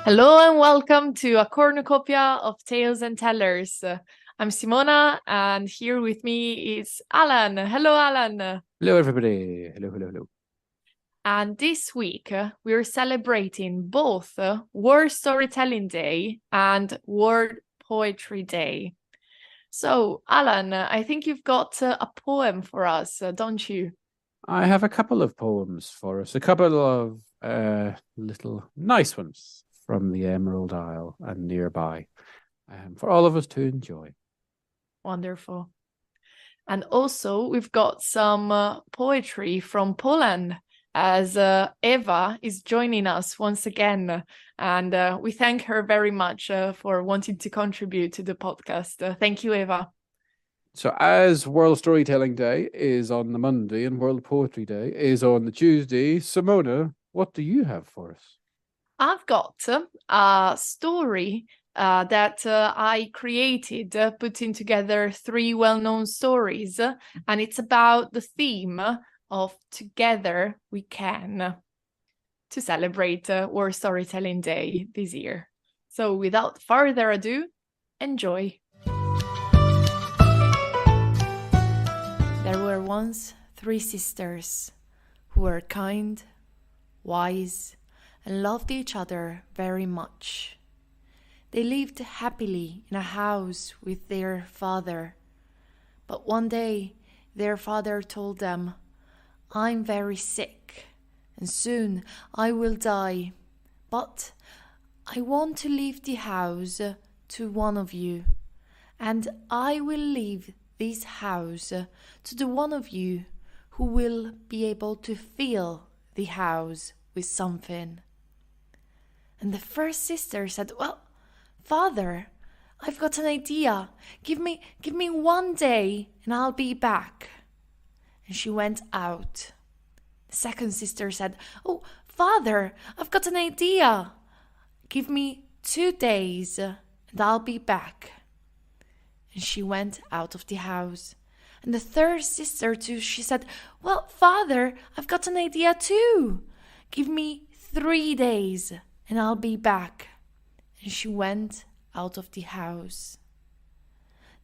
Hello and welcome to a cornucopia of tales and tellers. I'm Simona, and here with me is Alan. Hello, Alan. Hello, everybody. Hello, hello, hello. And this week we're celebrating both World Storytelling Day and World Poetry Day. So, Alan, I think you've got a poem for us, don't you? I have a couple of poems for us, a couple of little nice ones from the Emerald Isle and nearby, for all of us to enjoy. Wonderful. And also, we've got some poetry from Poland as Ewa is joining us once again. And we thank her very much for wanting to contribute to the podcast. Thank you, Ewa. So, as World Storytelling Day is on the Monday and World Poetry Day is on the Tuesday, Simona, what do you have for us? I've got a story that I created, putting together three well-known stories, and it's about the theme of Together We Can, to celebrate World Storytelling Day this year. So without further ado, enjoy. There were once three sisters who were kind, wise, and loved each other very much. They lived happily in a house with their father. But one day, their father told them, "I'm very sick, and soon I will die. But I want to leave the house to one of you, and I will leave this house to the one of you who will be able to fill the house with something." And the first sister said, "Well, Father, I've got an idea. Give me 1 day and I'll be back." And she went out. The second sister said, "Oh, Father, I've got an idea. Give me 2 days and I'll be back." And she went out of the house. And the third sister too, she said, "Well, Father, I've got an idea too. Give me 3 days and I'll be back." And she went out of the house.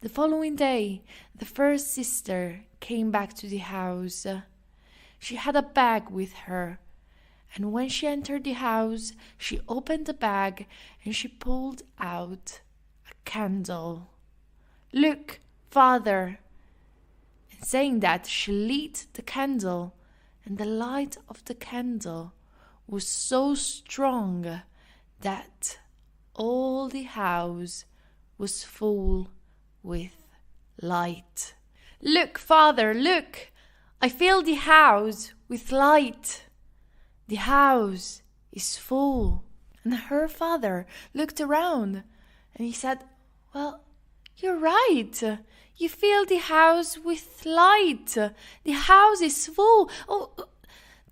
The following day, the first sister came back to the house. She had a bag with her, and when she entered the house, she opened the bag and she pulled out a candle. "Look, Father." And saying that, she lit the candle, and the light of the candle was so strong that all the house was full with light. "Look, Father, look! I fill the house with light. The house is full." And her father looked around and he said, "Well, you're right. You fill the house with light. The house is full. Oh,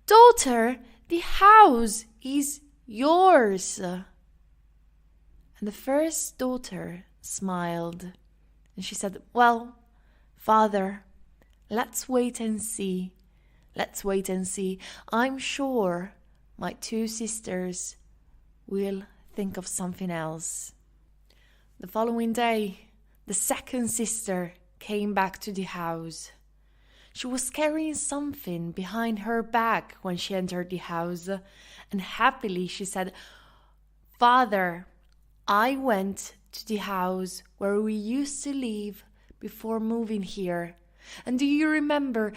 daughter, the house is yours." And the first daughter smiled and she said, "Well, Father, let's wait and see. Let's wait and see. I'm sure my two sisters will think of something else." The following day, the second sister came back to the house. She was carrying something behind her back when she entered the house, and happily she said, "Father, I went to the house where we used to live before moving here. And do you remember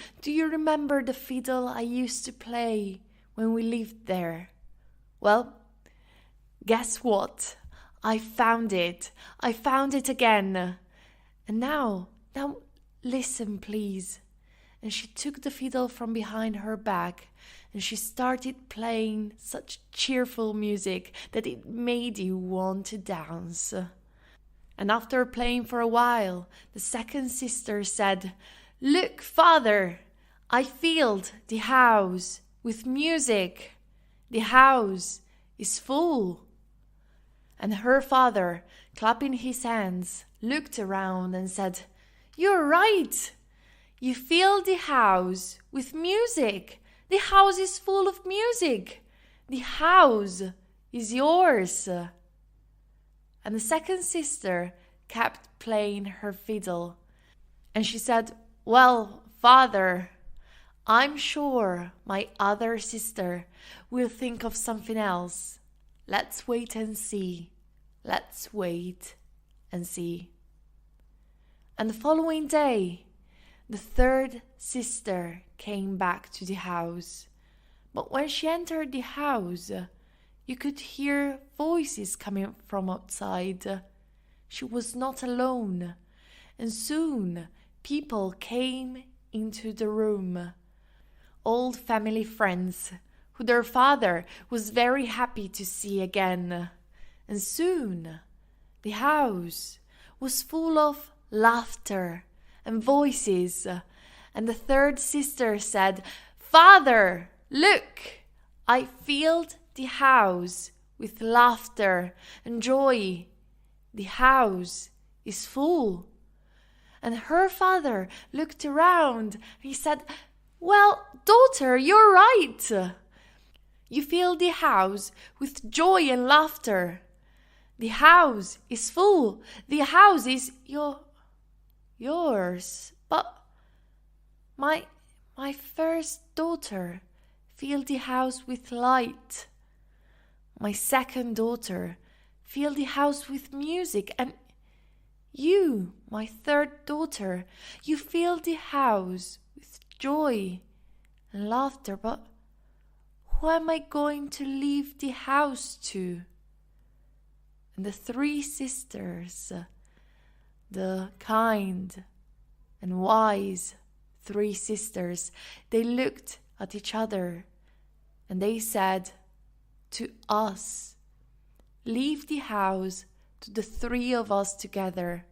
the fiddle I used to play when we lived there? Well, guess what? I found it. I found it again. And now listen, please." And she took the fiddle from behind her back and she started playing such cheerful music that it made you want to dance. And after playing for a while, the second sister said, "Look, Father, I filled the house with music. The house is full." And her father, clapping his hands, looked around and said, "You're right. You fill the house with music. The house is full of music. The house is yours. And the second sister kept playing her fiddle. And she said, well, father, I'm sure my other sister will think of something else. Let's wait and see. Let's wait and see. And the following day, the third sister came back to the house. But when she entered the house, you could hear voices coming from outside. She was not alone, and soon people came into the room. Old family friends, who their father was very happy to see again. And soon the house was full of laughter and voices. And the third sister said, Father, look, I filled the house with laughter and joy. The house is full. And her father looked around and he said, well, daughter, you're right. You fill the house with joy and laughter. The house is full. The house is yours. But my first daughter filled the house with light. My second daughter filled the house with music. And you, my third daughter, you filled the house with joy and laughter. But who am I going to leave the house to? And the three sisters, the kind and wise three sisters, they looked at each other and they said to us, leave the house to the three of us together.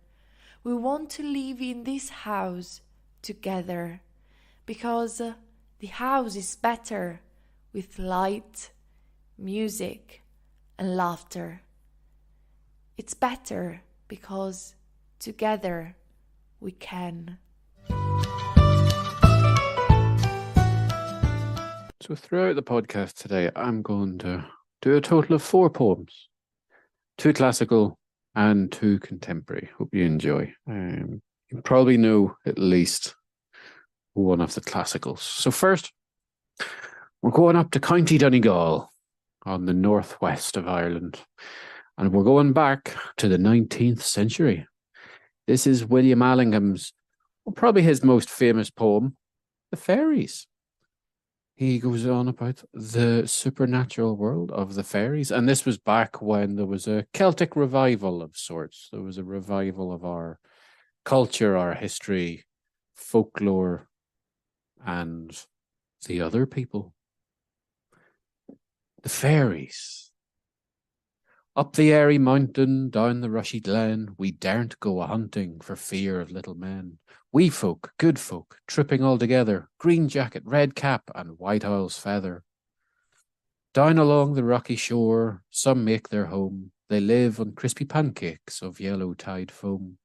We want to live in this house together because the house is better with light, music, and laughter. It's better because together we can. So throughout the podcast today, I'm going to do a total of 4 poems. 2 classical and 2 contemporary. Hope you enjoy. You probably know at least one of the classicals. So first, we're going up to County Donegal on the northwest of Ireland. And we're going back to the 19th century. This is William Allingham's, well, probably his most famous poem, The Fairies. He goes on about the supernatural world of the fairies. And this was back when there was a Celtic revival of sorts. There was a revival of our culture, our history, folklore, and the other people. The fairies. Up the airy mountain, down the rushy glen, we daren't go a-hunting for fear of little men. Wee folk, good folk, tripping all together, green jacket, red cap, and white owl's feather. Down along the rocky shore, some make their home. They live on crispy pancakes of yellow tide foam.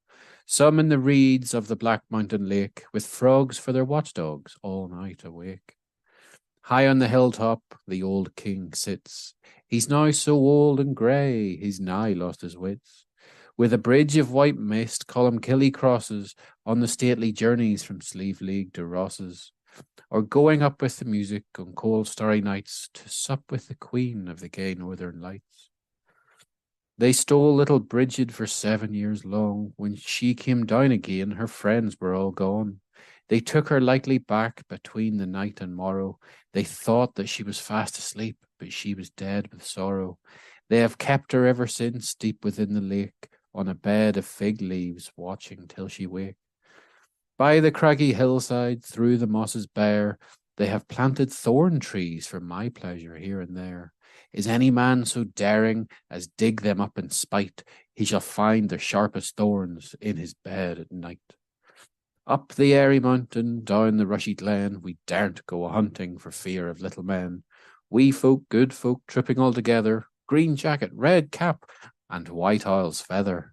Some in the reeds of the black mountain lake, with frogs for their watchdogs, all night awake. High on the hilltop, the old king sits. He's now so old and grey, he's nigh lost his wits. With a bridge of white mist, Columkilly crosses on the stately journeys from Slieve League to Ross's, or going up with the music on cold starry nights to sup with the queen of the gay northern lights. They stole little Bridget for 7 years long. When she came down again, her friends were all gone. They took her lightly back between the night and morrow. They thought that she was fast asleep, but she was dead with sorrow. They have kept her ever since, deep within the lake, on a bed of fig leaves, watching till she wake. By the craggy hillside, through the mosses bare, they have planted thorn trees for my pleasure here and there. Is any man so daring as dig them up in spite? He shall find the sharpest thorns in his bed at night. Up the airy mountain, down the rushy glen, we daren't go a-hunting for fear of little men. Wee folk, good folk, tripping all together, green jacket, red cap, and white owl's feather.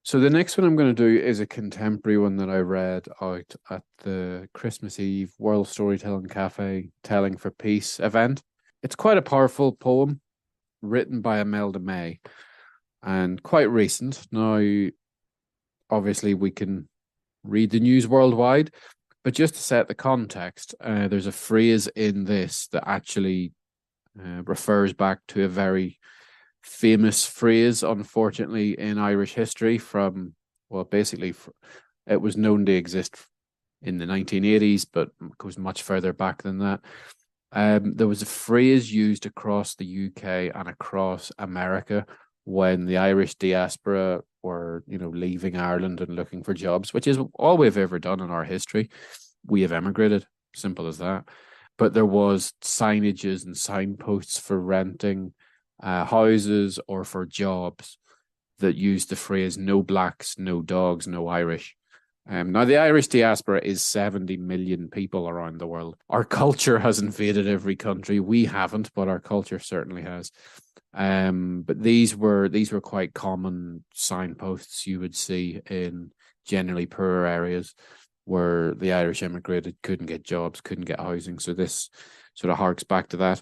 So the next one I'm going to do is a contemporary one that I read out at the Christmas Eve World Storytelling Cafe Telling for Peace event. It's quite a powerful poem written by Imelda May and quite recent. Now, obviously, we can read the news worldwide, but just to set the context, there's a phrase in this that actually refers back to a very famous phrase, unfortunately, in Irish history from, well, basically, it was known to exist in the 1980s, but goes much further back than that. There was a phrase used across the UK and across America when the Irish diaspora were, leaving Ireland and looking for jobs, which is all we've ever done in our history. We have emigrated, simple as that. But there was signages and signposts for renting houses or for jobs that used the phrase "no blacks, no dogs, no Irish." Now, the Irish diaspora is 70 million people around the world. Our culture has invaded every country. We haven't, but our culture certainly has. But these were quite common signposts you would see in generally poorer areas where the Irish immigrated, couldn't get jobs, couldn't get housing. So this sort of harks back to that.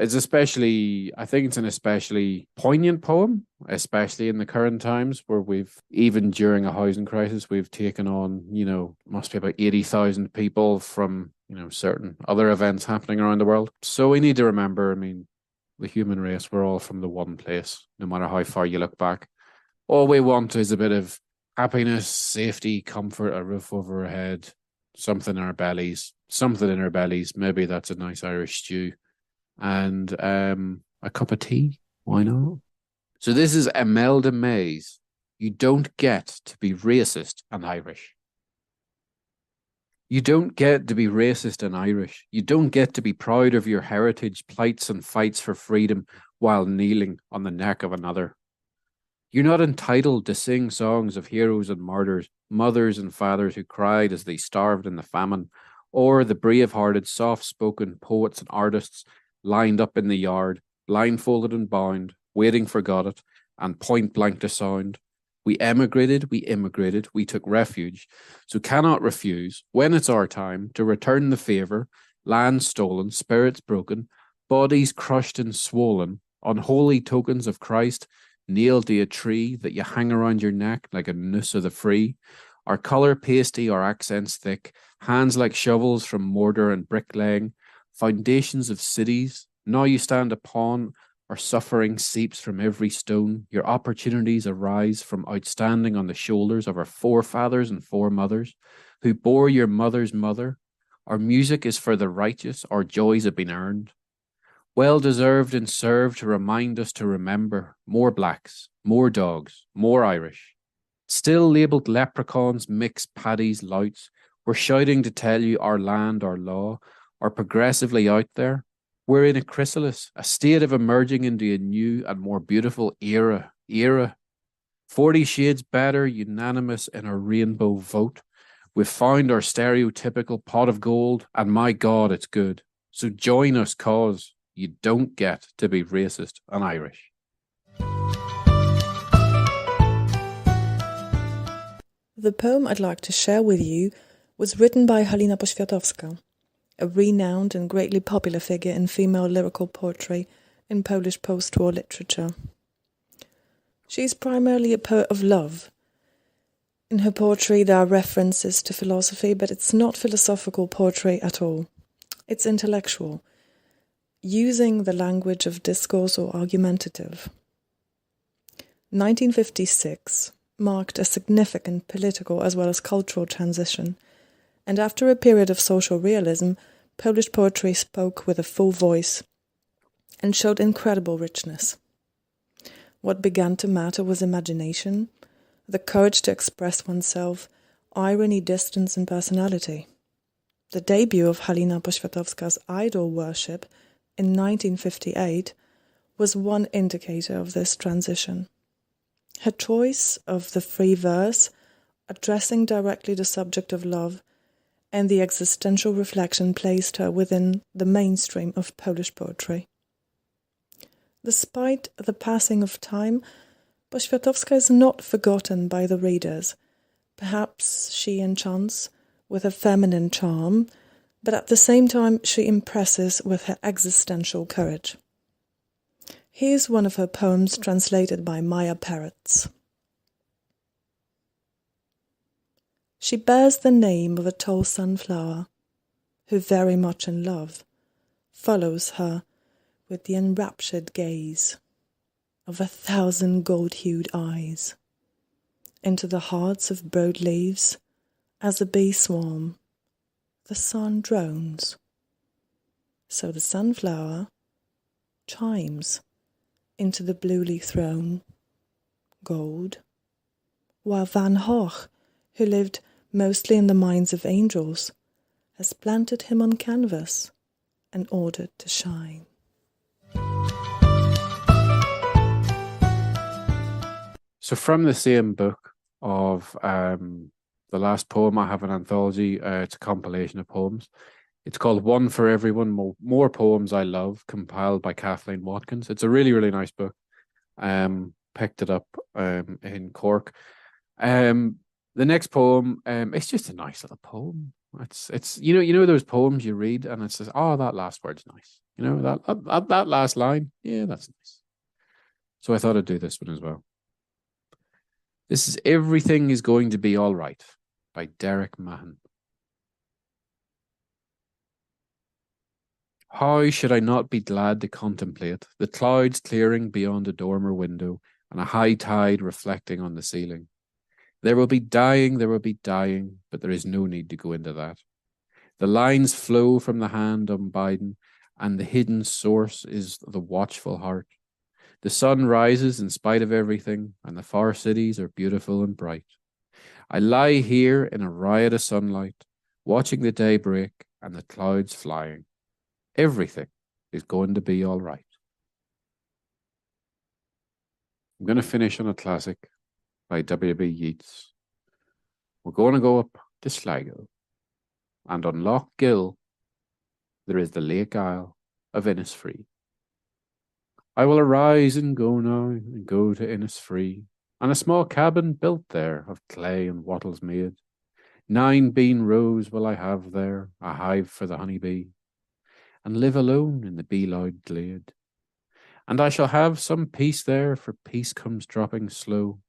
I think it's an especially poignant poem, especially in the current times where even during a housing crisis, we've taken on, must be about 80,000 people from, certain other events happening around the world. So we need to remember, the human race, we're all from the one place, no matter how far you look back. All we want is a bit of happiness, safety, comfort, a roof over our head, something in our bellies. Maybe that's a nice Irish stew. And a cup of tea. Why not? So this is Imelda May's "You Don't Get to Be Racist and Irish." You don't get to be racist and Irish. You don't get to be proud of your heritage, plights and fights for freedom while kneeling on the neck of another. You're not entitled to sing songs of heroes and martyrs, mothers and fathers who cried as they starved in the famine, or the brave-hearted, soft-spoken poets and artists lined up in the yard, blindfolded and bound, waiting for Godot, and point-blank to sound. We immigrated, we took refuge, so cannot refuse, when it's our time, to return the favour, land stolen, spirits broken, bodies crushed and swollen, unholy tokens of Christ, nailed to a tree that you hang around your neck like a noose of the free, our colour pasty, our accents thick, hands like shovels from mortar and bricklaying, foundations of cities, now you stand upon, our suffering seeps from every stone, your opportunities arise from outstanding on the shoulders of our forefathers and foremothers, who bore your mother's mother. Our music is for the righteous, our joys have been earned. Well deserved and served to remind us to remember more blacks, more dogs, more Irish. Still labelled leprechauns, mixed paddies, louts, we're shouting to tell you our land, our law, are progressively out there. We're in a chrysalis, a state of emerging into a new and more beautiful era. 40 shades better, unanimous in our rainbow vote. We've found our stereotypical pot of gold, and my God, it's good. So join us, cause you don't get to be racist and Irish. The poem I'd like to share with you was written by Halina Poświatowska, a renowned and greatly popular figure in female lyrical poetry in Polish post-war literature. She is primarily a poet of love. In her poetry there are references to philosophy, but it's not philosophical poetry at all. It's intellectual, using the language of discourse or argumentative. 1956 marked a significant political as well as cultural transition, and after a period of social realism, Polish poetry spoke with a full voice and showed incredible richness. What began to matter was imagination, the courage to express oneself, irony, distance, and personality. The debut of Halina Poświatowska's idol worship in 1958 was one indicator of this transition. Her choice of the free verse, addressing directly the subject of love, and the existential reflection placed her within the mainstream of Polish poetry. Despite the passing of time, Poświatowska is not forgotten by the readers. Perhaps she enchants, with her feminine charm, but at the same time she impresses with her existential courage. Here's one of her poems translated by Maya Peretz. She bears the name of a tall sunflower, who, very much in love, follows her with the enraptured gaze of 1,000 gold-hued eyes into the hearts of broad leaves. As a bee swarm, the sun drones, so the sunflower chimes into the bluely thrown gold, while Van Gogh, who lived mostly in the minds of angels, has planted him on canvas and ordered to shine. So from the same book of the last poem, I have an anthology. It's a compilation of poems. It's called One for Everyone, More Poems I Love, compiled by Kathleen Watkins. It's a really, really nice book. Picked it up in Cork. The next poem, it's just a nice little poem. It's you know those poems you read and it says, oh, that last word's nice. You know, that last line, yeah, that's nice. So I thought I'd do this one as well. This is Everything is Going to Be All Right by Derek Mahan. How should I not be glad to contemplate the clouds clearing beyond a dormer window and a high tide reflecting on the ceiling? There will be dying, but there is no need to go into that. The lines flow from the hand unbidden, and the hidden source is the watchful heart. The sun rises in spite of everything, and the far cities are beautiful and bright. I lie here in a riot of sunlight, watching the day break and the clouds flying. Everything is going to be all right. I'm going to finish on a classic by W.B. Yeats. We're going to go up to Sligo, and on Loch Gill there is the Lake Isle of Innisfree. I will arise and go now, and go to Innisfree, and a small cabin built there of clay and wattles made. 9 bean rows will I have there, a hive for the honeybee, and live alone in the bee-loud glade. And I shall have some peace there, for peace comes dropping slow,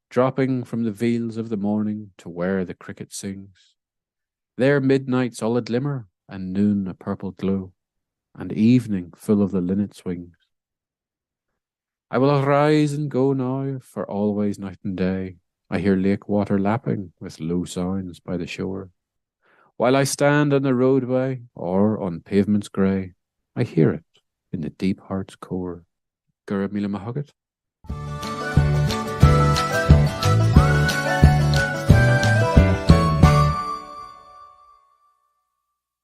dropping from the veils of the morning to where the cricket sings. There midnight's all a glimmer, and noon a purple glow, and evening full of the linnet's wings. I will arise and go now, for always night and day I hear lake water lapping with low sounds by the shore. While I stand on the roadway or on pavements grey, I hear it in the deep heart's core. Gurab Mila Mahagat.